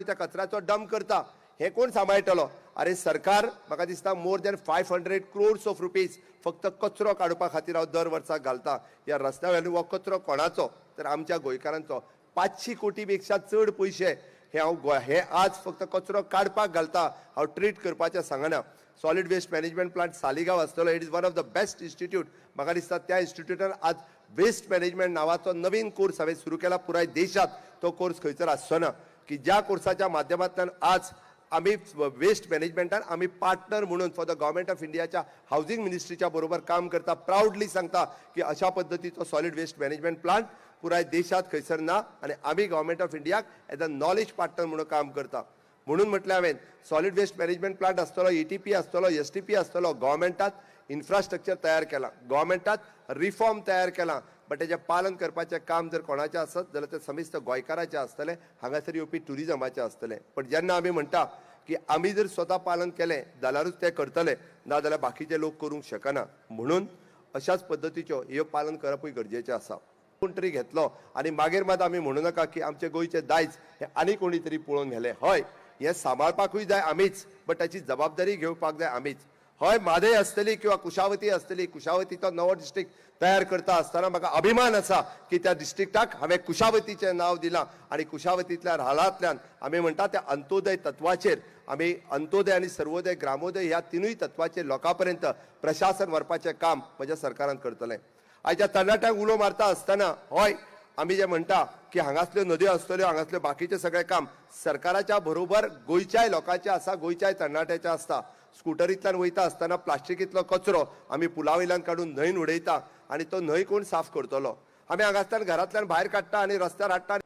त्या कचऱ्याचो डंप करता हे कोण सांबाळटलो? अरे सरकार म्हाका दिसता more than 500 crores of rupees फक्त कचरो काडपा खातीर हांव दर वर्साक घालता. ह्या रस्त्या वयलो हो कचरो कोणाचो? तर आमच्या गोंयकारांचो. 500 कोटी पेक्षा चड पयशे हे आज फक्त कचरो काडपाक घालता, हांव ट्रीट करपाचें सांगना. Solid waste management plant Saligao आसतलो. It is one of the best institute. म्हाका दिसता त्या इन्स्टिट्यूटान आज वेस्ट मॅनेजमेंट नावाचो नवीन कोर्स हांवें सुरू केला पुराय देशात. तो कोर्स खंयसर आसचो ना की ज्या कोर्साच्या माध्यमांतल्यान आज आम्ही वेस्ट मॅनेजमेंटान आम्ही पार्टनर म्हणून फॉर द गव्हर्नमेंट ऑफ इंडियाच्या हाऊसिंग मिनिस्ट्रीच्या बरोबर काम करता. प्राऊडली सांगता की अशा पद्धतीचो सॉलिड वेस्ट मॅनेजमेंट प्लांट पुराय देशात खंयसर ना आणि आम्ही गव्हर्नमेंट ऑफ इंडियाक एज अ नॉलेज पार्टनर म्हणून काम करता. म्हणून म्हटलें हांवें सॉलिड वेस्ट मॅनेजमेंट प्लांट आसतलो, ETP आसतलो, STP आसतलो. गव्हर्नमेंटात इन्फ्रास्ट्रक्चर तयार केला, गव्हर्नमेंटात रिफॉर्म तयार केला, बट तेजें पालन करपाचें काम जर कोणाचें आसत जाल्यार तें समिस्त गोंयकाराचें आसतलें, हांगासर येवपी ट्युरिजमाचें आसतलें. पण जेन्ना आमी म्हणटा की आमी जर स्वता पालन केलें जाल्यारूच ते करतले, ना जाल्यार बाकीचे लोक करूंक शकना. म्हणून अशाच पद्दतीच्यो ह्यो पालन करपूय गरजेचें आसा. कोण तरी घेतलो आनी मागीर मात आमी म्हणूं नाका की आमचे गोंयचे दायज हे आनी कोणी तरी पळोवन गेले. हय, हे सांबाळपाकूय जाय आमीच, बट ताची जबाबदारी घेवपाक जाय आमीच. हय, म्हादय आसतली किंवा कुशावती आसतली, कुशावतीचो नवो डिस्ट्रिक्ट तयार करता आसतना म्हाका अभिमान आसा की त्या डिस्ट्रिक्टाक हांवें कुशावतीचें नांव दिलां. आनी कुशावतींतल्या राहालांतल्यान आमी म्हणटा त्या अंत्योदय तत्वाचेर आमी अंत्योदय आनी सर्वोदय ग्रामोदय ह्या तिनूय तत्वाचेर लोकां पर्यंत प्रशासन व्हरपाचें काम म्हज्या सरकारान करतलें. आयच्या तरणाट्यांक उलो मारता आसतना हय आमी जे म्हणटा की हांगासल्यो नद्यो आसतल्यो, हांगासल्यो बाकीचें सगळें काम सरकाराच्या बरोबर गोंयच्याय लोकांचें आसा, गोंयच्याय तरणाट्याचें आसता. स्कुटरींतल्यान वयता आसतना प्लास्टिकींतलो कचरो आमी पुला वयल्यान काडून न्हंयन उडयता आनी तो न्हंय कोण साफ करतलो? आमी हांगासल्यान घरांतल्यान भायर काडटा आनी रस्त्यार हाडटा.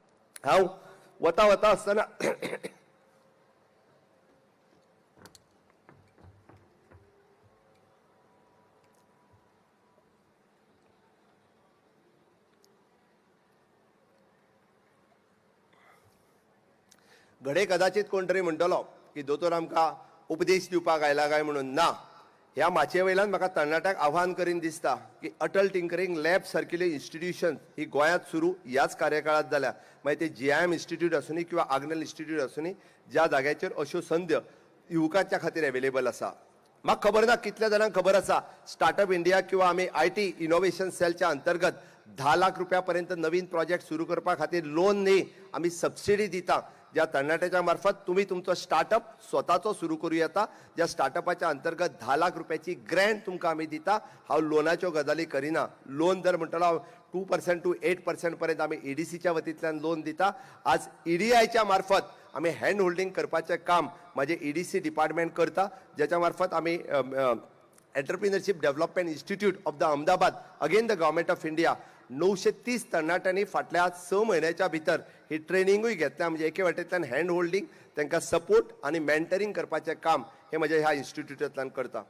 हांव वता आसतना घडे कदाचित कोण तरी म्हणटलो की दोतोर आमकां उपदेश दिवपाक आयला काय म्हणून. ना, ह्या माचये वयल्यान म्हाका तरणाट्यांक आव्हान करीन दिसता की अटल टिंकरिंग लॅब सारकिल्ली इन्स्टिट्यूशन ही गोंयांत सुरू ह्याच कार्यकाळात जाल्या. मागीर ते GIM इन्स्टिट्यूट आसूनी किंवा आग्नेल इन्स्टिट्यूट आसूनी, ज्या जाग्याचेर अश्यो संद्य युवकांच्या खातीर अवेलेबल आसा. म्हाका खबर ना कितल्या जाणांक खबर आसा स्टार्टअप इंडिया किंवा आमी IT इनोव्हेशन सेलच्या अंतर्गत 10 लाख रुपया पर्यंत नवीन प्रोजेक्ट सुरू करपा खातीर लोन न्ही, आमी सबसिडी दिता. ज्या तरणाट्याच्या मार्फत तुम्ही तुमचो स्टार्टअप स्वताचो सुरू करूं येता. ज्या स्टार्टअपाच्या अंतर्गत 10 लाख रुपयाची ग्रँट तुमकां आमी दिता. हांव लोनाच्यो गजाली करिना. लोन जर म्हणटलो हांव 2% to 8% पर्यंत आमी EDCच्या वतींतल्यान लोन दिता. आज EDIच्या मार्फत आमी हँड होल्डिंग करपाचें काम म्हाजे EDC डिपार्टमेंट करता, ज्याच्या मार्फत आमी entrepreneurship development institute of the Ahmedabad again the government of India 930 तरणाट्यांनी फाटल्या 6 म्हयन्याच्या भितर ही ट्रेनिंगूय घेतल्या. म्हणजे एके वाटेंतल्यान हँड होल्डिंग, तांकां सपोर्ट आनी मेंटरिंग करपाचें काम हे म्हज्या ह्या इन्स्टिट्यूटांतल्यान करता.